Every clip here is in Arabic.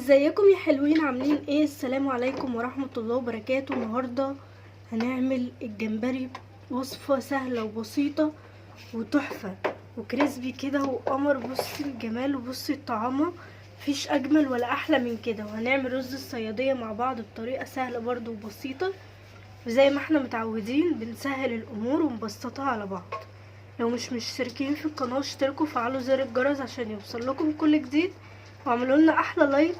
ازيكم يا حلوين؟ عاملين ايه؟ السلام عليكم ورحمة الله وبركاته. النهاردة هنعمل الجمبري، وصفة سهلة وبسيطة وتحفة وكريسبي كده وقمر. بصي الجمال وبصي الطعامة، مفيش اجمل ولا احلى من كده. وهنعمل رز الصيادية مع بعض بطريقة سهلة برضو وبسيطة، وزي ما احنا متعودين بنسهل الامور ونبسطها على بعض. لو مش مشتركين في القناة اشتركوا وفعلوا زر الجرس عشان يوصل لكم كل جديد، واعملوا لنا احلى لايك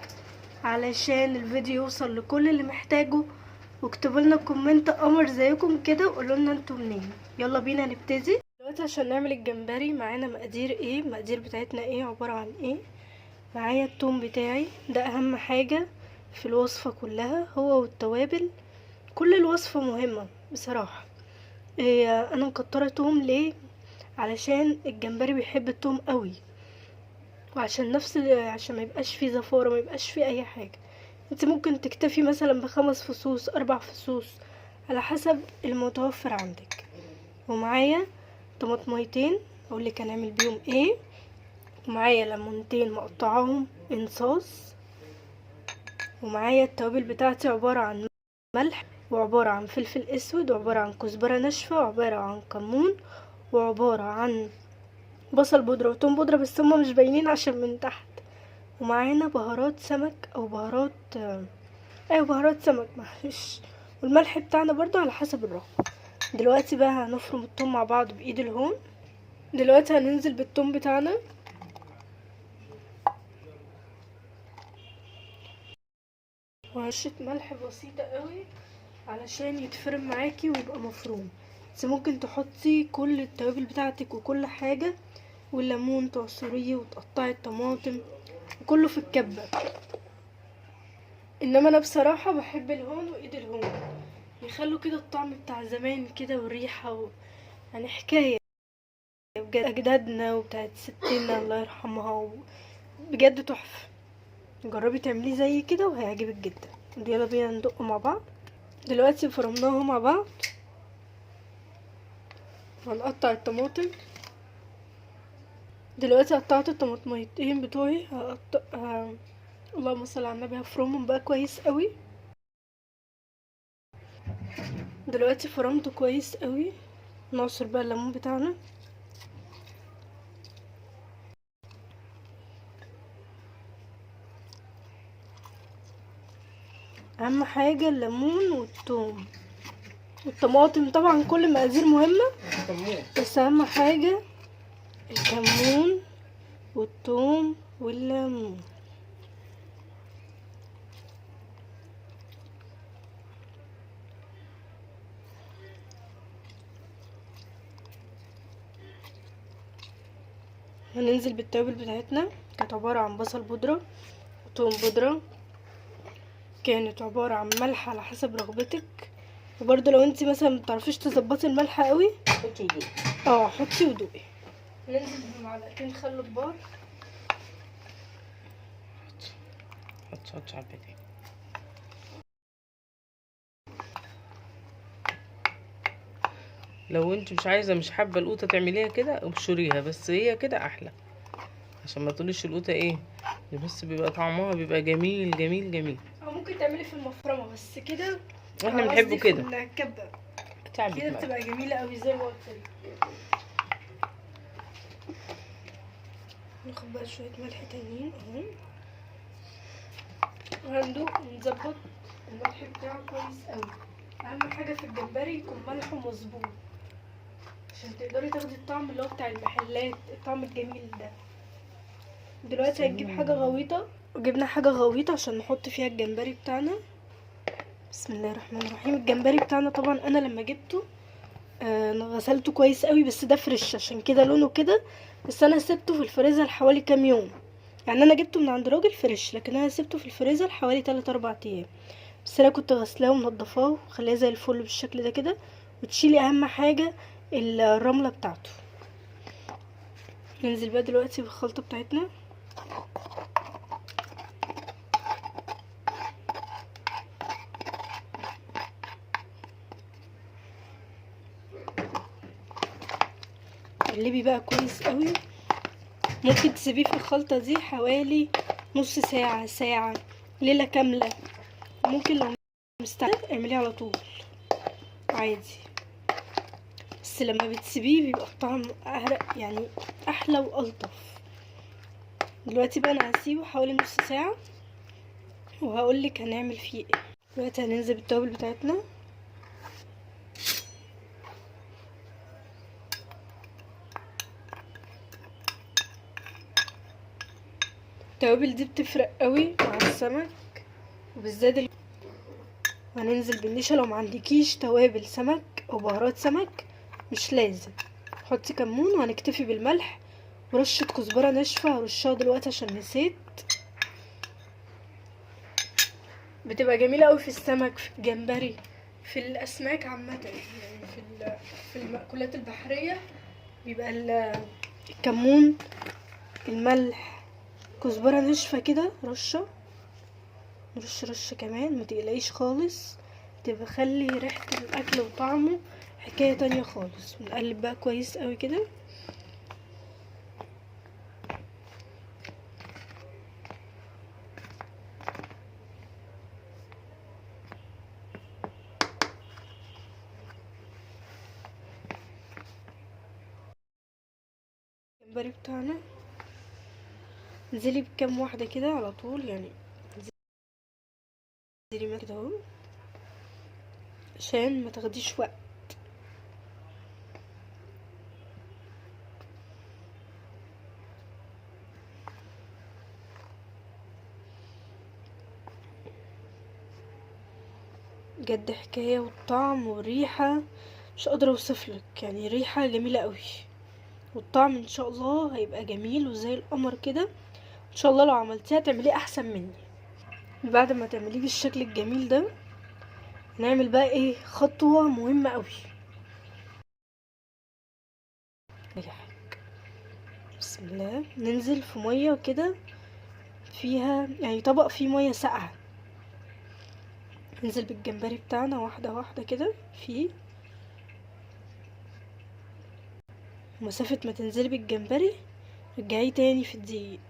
علشان الفيديو يوصل لكل اللي محتاجه، واكتبوا لنا كومنت قمر زيكم كده وقولوا لنا انتوا منين. يلا بينا نبتدي دلوقتي عشان نعمل الجمبري. معانا مقادير ايه؟ المقادير بتاعتنا ايه؟ عبارة عن ايه؟ معايا التوم بتاعي، ده اهم حاجة في الوصفة كلها، هو والتوابل. كل الوصفة مهمة بصراحة. إيه، انا مكترة توم ليه؟ علشان الجمبري بيحب التوم قوي، وعشان عشان ما يبقاش فيه زفارة، ما يبقاش فيه اي حاجة. انت ممكن تكتفي مثلا ب5 فصوص 4 فصوص على حسب المتوفر عندك. ومعايا طماطميتين اقولك هنعمل بيهم ايه، ومعايا ليمونتين مقطعاهم انصاص، ومعايا التوابل بتاعتي عبارة عن ملح، وعبارة عن فلفل اسود، وعبارة عن كزبرة ناشفة، وعبارة عن كمون، وعبارة عن بصل بودرة وتوم بودرة بس هما مش باينين عشان من تحت. ومعانا بهارات سمك او بهارات ايوه بهارات سمك معلش، والملح بتاعنا برضو على حسب الرغبة. دلوقتي بقى هنفرم الثوم مع بعض بايد الهون. دلوقتي هننزل بالثوم بتاعنا، وهشة ملح بسيطة قوي علشان يتفرم معاكي ويبقى مفروم. بس ممكن تحطي كل التوابل بتاعتك وكل حاجة، والليمون تعصريه وتقطعي الطماطم وكله في الكبة. انما انا بصراحة بحب الهون وايد الهون، يخلوا كده الطعم بتاع زمان كده والريحة يعني حكاية بجد، اجدادنا وبتاعت ستنا الله يرحمها بجد تحفة. جربي تعمليه زي كده وهيعجبك جدا. يلا بينا ندق مع بعض. دلوقتي فرمناهم مع بعض، هنقطع الطماطم. دلوقتي قطعت الطماطميتين بتوعي، اللهم صل على النبي، هفرمهم بقى كويس قوي. دلوقتي فرمته كويس قوي. نعصر بقى الليمون بتاعنا، اهم حاجه الليمون والثوم والطماطم. طبعا كل المقادير مهمه، بس اهم حاجه الكمون والثوم والليمون. هننزل بالتوابل بتاعتنا، كانت عباره عن بصل بودره وثوم بودره، كانت عباره عن ملح على حسب رغبتك. وبرده لو انت مثلا متعرفيش تظبطي الملح قوي حطي ودوقي. حطي ودوقي. ننزل بمعلقتين خل كبار، حط حبتين. لو انت مش عايزه مش حابه القوطه تعمليها كده ابشريها، بس هي كده احلى عشان ما تقوليش القوطه ايه، بس بيبقى طعمها بيبقى جميل جميل جميل. او ممكن تعملي في المفرمه بس كده، احنا بنحبه كده في الكبه كده كده بتبقى جميله قوي زي ما قلت لك. ناخد بقى شويه ملح تانيين اهو، وهندوق ونظبط الملح بتاعه كويس قوي. اهم حاجه في الجمبري يكون ملحه مظبوط عشان تقدري تاخدي الطعم اللي هو بتاع المحلات، الطعم الجميل ده. دلوقتي هنجيب حاجه غويطه، وجبنا حاجه غويطه عشان نحط فيها الجمبري بتاعنا. بسم الله الرحمن الرحيم. الجمبري بتاعنا طبعا انا لما جبته انا غسلته كويس قوي، بس ده فريش عشان كده لونه كده. بس انا سبته في الفريزر حوالي كام يوم، يعني انا جبته من عند راجل فريش لكن انا سبته في الفريزر حوالي 3-4 ايام. بس انا كنت غسلاه ومنضفاه وخليه زي الفل بالشكل ده كده. وتشيلي اهم حاجه الرمله بتاعته. ننزل بقى دلوقتي بالخلطه بتاعتنا. قلبي بقى كويس قوي. ممكن تسيبيه في الخلطه دي حوالي نص ساعة، ساعة، ليلة كاملة. ممكن لو مستعجل اعمليه على طول عادي، بس لما بتسيبيه بيبقى الطعم أهرق يعني، احلى والطف. دلوقتي بقى انا هسيبه حوالي نص ساعة وهقولك هنعمل فيه ايه. دلوقتي هننزل بالتوابل بتاعتنا. التوابل دي بتفرق قوي مع السمك وبالذات هننزل بالنشا. لو معندكيش توابل سمك او بهارات سمك مش لازم، حطي كمون وهنكتفي بالملح ورشة كزبرة ناشفة هرشها دلوقتي عشان نسيت. بتبقى جميلة قوي في السمك، في الجمبري، في الاسماك عامة يعني، في المأكولات البحرية بيبقى الكمون، الملح، كزبرة ناشفة كده رشة، نرش رشة كمان، ما تقلقيش خالص، تبقى خلي ريحة الاكل وطعمه حكاية تانية خالص. ونقلب بقى كويس قوي كده. الجمبري بتاعنا انزلي بكام واحدة كده على طول يعني، انزلي كده اهو عشان ما تاخديش وقت. بجد حكاية، والطعم والريحة مش قادرة اوصفلك يعني، ريحة جميلة قوي والطعم ان شاء الله هيبقى جميل وزي القمر كده. ان شاء الله لو عملتيها تعمليه احسن مني. بعد ما تعمليه بالشكل الجميل ده نعمل بقى ايه، خطوة مهمة قوي. بسم الله، ننزل في مية كده فيها يعني طبق فيه مية ساقعة، ننزل بالجمبري بتاعنا واحدة واحدة كده فيه، مسافة ما تنزلي بالجمبري رجعيه تاني في الدقيق.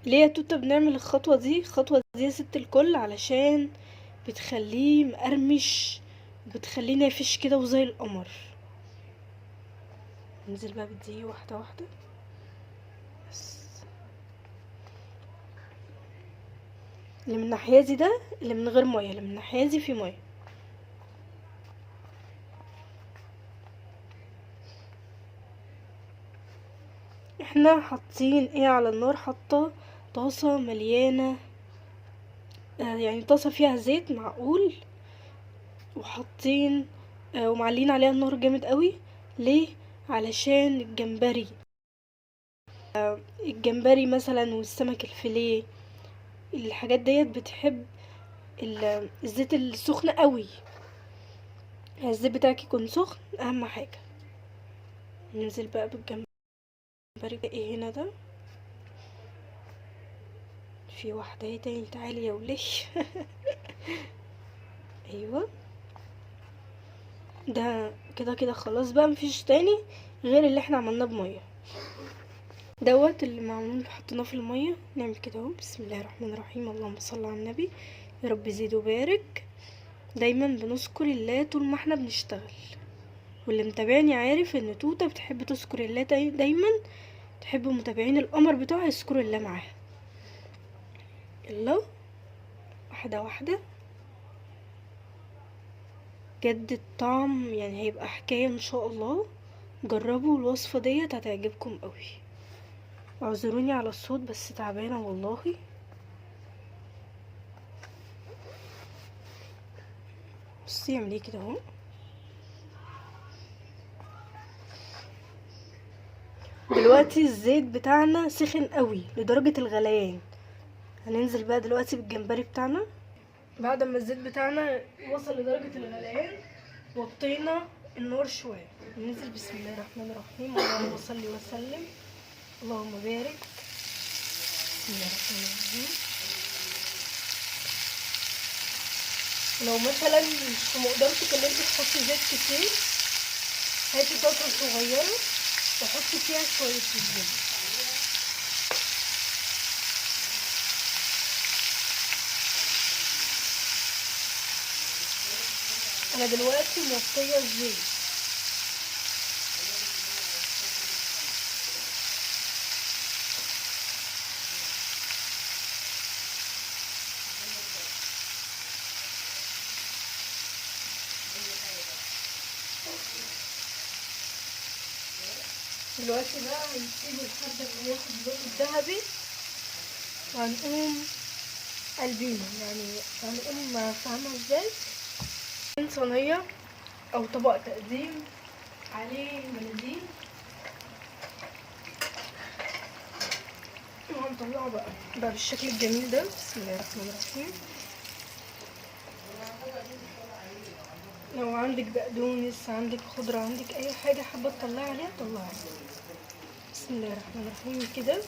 ليه يا توتة بنعمل الخطوة دي؟ الخطوة دي يا ست الكل علشان بتخليه مقرمش وبتخليه نافش كده وزي القمر. ننزل بقى بالدقيق واحدة واحدة بس. اللي من الناحية دي ده اللي من غير مية، اللي من الناحية دي في مية. احنا حاطين ايه على النار؟ حاطة طاسة مليانة يعني طاسة فيها زيت معقول، وحاطين ومعلين عليها النار جامد قوي. ليه؟ علشان الجمبري مثلا والسمك الفيليه، الحاجات ديت بتحب الزيت السخن قوي، الزيت بتاعك يكون سخن اهم حاجة. ننزل بقى بالجمبري. ايه هنا ده؟ في واحدة ايه تاني؟ تعالي يا وليش ايوه ده كده كده خلاص بقى، مفيش تاني غير اللي احنا عملناه بمية دوت اللي معمول حطيناه في المية. نعمل كده اهو، بسم الله الرحمن الرحيم، اللهم صل على النبي، يا رب زيد وبارك. دايما بنذكر الله طول ما احنا بنشتغل، واللي متابعني عارف ان توتة بتحب تذكر الله دايما، تحب متابعين القمر بتوعها يذكروا الله معاها. يلا واحدة واحدة، جد الطعم يعني هيبقى حكاية ان شاء الله. جربوا الوصفة ديت هتعجبكم قوي. اعذروني على الصوت بس تعبانة والله. بصي اعمليه كده اهو. دلوقتي الزيت بتاعنا سخن قوي لدرجة الغليان. هننزل بقى دلوقتي بالجمبري بتاعنا. بعد ما الزيت بتاعنا وصل لدرجة الغليان وطينا النار شوية، ننزل بسم الله الرحمن الرحيم، اللهم صل وسلم، اللهم بارك. بسم الله الرحمن الرحيم. لو مثلا مش في مقدرتك ان انت تحطي زيت كتير، هاتي طاسة صغيرة واحط فيها شويه الزبده. انا دلوقتي موطيه الزيت. دلوقتي بقى هنسيبه لحد ما ياخد اللون الذهبي، وهنقوم قلبينه، يعني هنقوم فاهمة ازاي؟ صينية او طبق تقديم عليه مناديل، وهنطلعه بقى بالشكل الجميل ده. بسم الله الرحمن الرحيم. لو عندك بقدونس، عندك خضرة، عندك اي حاجة حابة تطلعي عليها طلعي. بسم الله الرحمن الرحيم كده.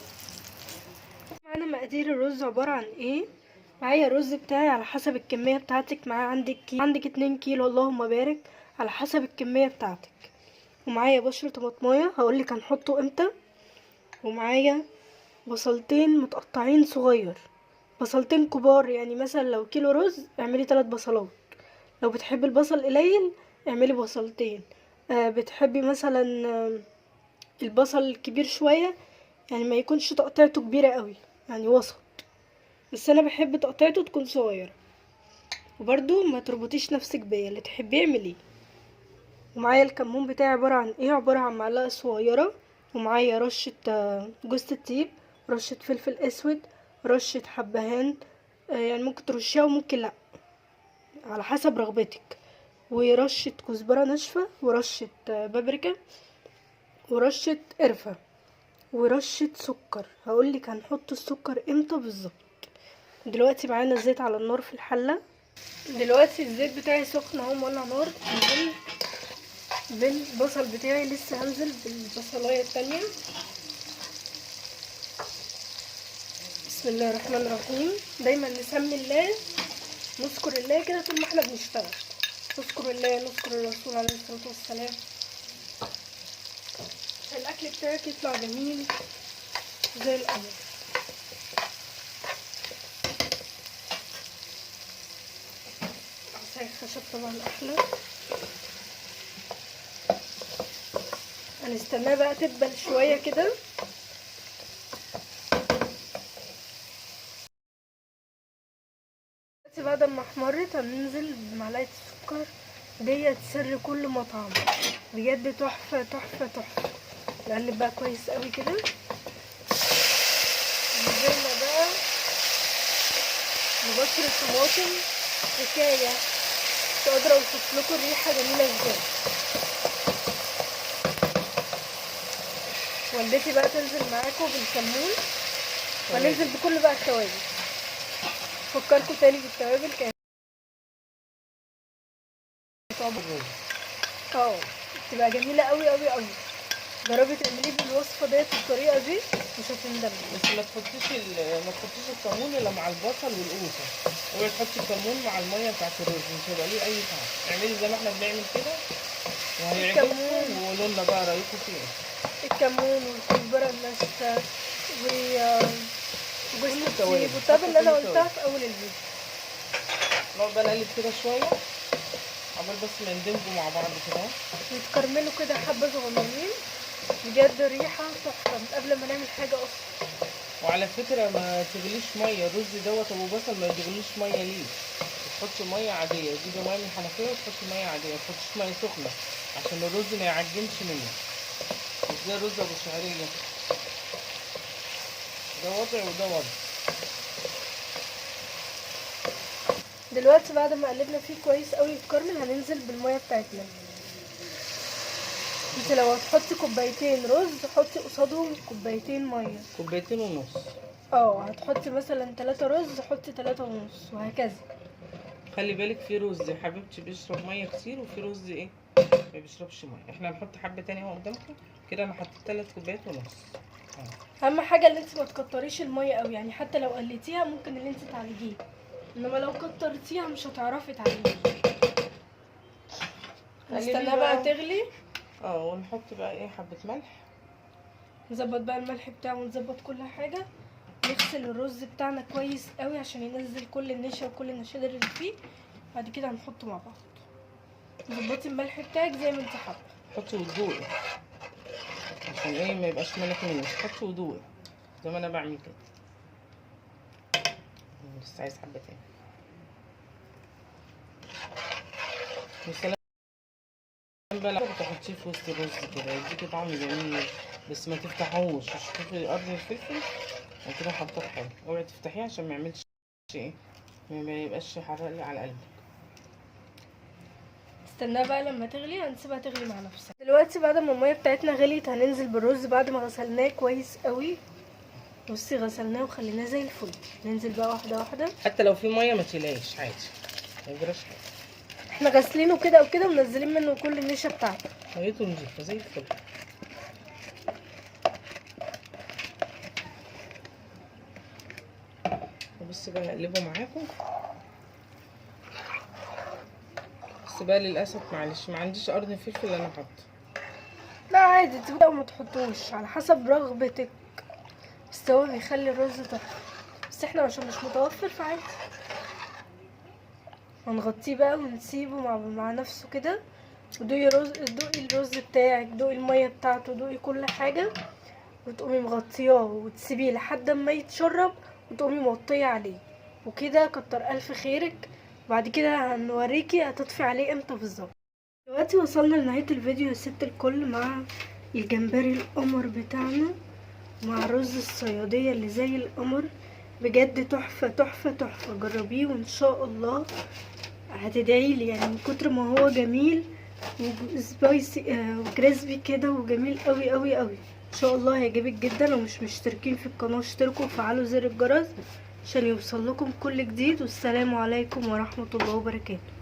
معانا مقادير الرز عبارة عن ايه. معايا الرز بتاعي على حسب الكمية بتاعتك، معايا عندك 2 كيلو اللهم بارك، على حسب الكمية بتاعتك. ومعايا بشرة طماطمايه هقولك هنحطه امتى. ومعايا بصلتين متقطعين صغير، بصلتين كبار، يعني مثلا لو كيلو رز اعملي 3 بصلات. لو بتحبي البصل قليل اعملي بصلتين. بتحبي مثلا البصل الكبير شوية، يعني ما يكونش تقطيعته كبيرة قوي، يعني وسط، بس انا بحب تقطيعته تكون صغيرة. وبرده ما تربطيش نفسك بيا، اللي تحبيه اعمليه. ومعايا الكمون بتاعي عبارة عن ايه، عبارة عن معلقة صغيرة. ومعايا رشة جوز الطيب، رشة فلفل اسود، رشة حبهان، يعني ممكن ترشيها وممكن لا، على حسب رغبتك. ورشة كزبرة ناشفة، ورشة بابريكا، ورشة قرفة، ورشة سكر. هقولك هنحط السكر امتى بالظبط. دلوقتي معانا الزيت على النار في الحلة. دلوقتي الزيت بتاعي سخن اهو، مولع نار. نزل بالبصل بتاعي، لسه هنزل بالبصلايه التانية. بسم الله الرحمن الرحيم. دايما نسمي الله، نذكر الله كده طول ما احنا بنشتغل. نذكر الله، نذكر الرسول عليه الصلاه والسلام، عشان الاكل بتاعك يطلع جميل زي القمر. عصاية الخشب طبعا احلى. هنستناه بقى تدبل شويه كده. بعد ما احمرت هننزل بمعلقه السكر ديت، سر كل مطعم بجد، تحفه تحفه تحفه. نقلب بقى كويس قوي كده. نزلنا بقى ببشرة طماطم، حكايه مش قادره اوصف لكم الريحه جميله ازاي. والدتي بقى تنزل معاكم بالكمون، وننزل بكل بقى التوابل. فكركم تاني بالتوابل كانت تبقى جميله قوي قوي قوي. جربي تعمليه بالوصفه ديت بالطريقه دي مش هتندمي. بس ما تحطيش الكمون الا مع البصل والقوطه. اوعي تحطي الكمون مع الميه بتاعت الرز، مش هيبقى ليه اي طعم. اعملي زي ما احنا بنعمل كده وهيعجبكم. وقولوا لنا بقى رايكم فيه ايه. الكمون والكزبره الناشفه وجوز الطيب والتوابل اللي انا قلتها في اول الفيديو. نقعد بقى نقلب كده شويه عقبال بس ما يندمجوا مع بعض كده، يتكرملوا كده حبه صغننين. بجد ريحه تحفه من قبل ما نعمل حاجه اصلا. وعلى فكره ما تغليش ميه الرز دوت ابو بصل، ما تغليش ميه ليه. تحطي ميه عاديه، تجيبي ميه من الحنفيه وتحطي ميه عاديه، ما تحطيش ميه سخنه عشان الرز ما يعجنش منك. مش زي الرز ابو شعريه، ده وضع وده وضع. دلوقتي بعد ما قلبنا فيه كويس قوي الكرمل، هننزل بالميه بتاعتنا. انت لو هتحطي كوبايتين رز حطي قصادهم كوبايتين ميه. كوبايتين ونص. هتحطي مثلا 3 رز حطي 3 ونص، وهكذا. خلي بالك في رز يا حبيبتي بيشرب ميه كتير، وفي رز ايه ما بيشربش ميه. احنا هنحط حبه تانية اهو قدامكم كده. انا حطيت 3 كوبايات ونص. اهم حاجه ان انت ما تكتريش الميه قوي، يعني حتى لو قليتيها ممكن ان انت تعالجيه، انما لو كترتيها مش هتعرفي تعالجيه. نستناها بقى تغلي. ونحط بقى ايه حبه ملح نظبط بقى الملح بتاعه ونظبط كل حاجه. نغسل الرز بتاعنا كويس قوي عشان ينزل كل النشا وكل النشادر اللي فيه. بعد كده هنحطه مع بعض. ظبطي الملح بتاعك زي ما انت حابه. حطي ودوقي عشان ايه ما يبقاش ملح منك. حطي ودوقي زي ما انا بعمل كده. لسه عايز حبه تاني. والسلام بقى لما تحطيه في وسط الرز كده يديكي طعم جميل. بس ما تفتحوش. شوفي قرن الفلفل وكده حطاه حلو. اوعي تفتحيه عشان ما يعملش ايه، ما يبقاش حرق لي على قلبك. استناها بقى لما تغلي، هنسيبها تغلي مع نفسها. دلوقتي بعد ما الميه بتاعتنا غليت هننزل بالرز بعد ما غسلناه كويس قوي. بصي غسلناه وخليناه زي الفل. ننزل بقى واحده واحده. حتى لو في ميه ما تقلقيش عادي، ما يجراش حاجه. احنا غاسلينه كده او كده ومنزلين منه كل النشا بتاعته. ميته نضيفه زي الفل. بص بقى هقلبه معاكم. بس بقى للاسف معلش ما عنديش قرن فلفل انا حاطه. لا عادي تبدأوا ما تحطوش على حسب رغبتك، بس هو بيخلي الرز تحفه. بس احنا عشان مش متوفر فعادي. هنغطيه بقى ونسيبه مع نفسه كده. ودوقي الرز بتاعك، دوقي الميه بتاعته، دوقي كل حاجه، وتقومي مغطياه وتسيبيه لحد ما يتشرب وتقومي موطيه عليه. وكده كتر الف خيرك. بعد كده هنوريكي هتطفي عليه امتى بالظبط. دلوقتي وصلنا لنهايه الفيديو يا ست الكل مع الجمبري القمر بتاعنا مع رز الصياديه اللي زي القمر. بجد تحفه تحفه تحفه. جربيه وان شاء الله هتدعيلي، يعني من كتر ما هو جميل وسبايسي وكريسبي كده وجميل قوي قوي قوي. ان شاء الله هيعجبك جدا. لو مش مشتركين في القناه اشتركوا وفعلوا زر الجرس عشان يوصل لكم كل جديد. والسلام عليكم ورحمه الله وبركاته.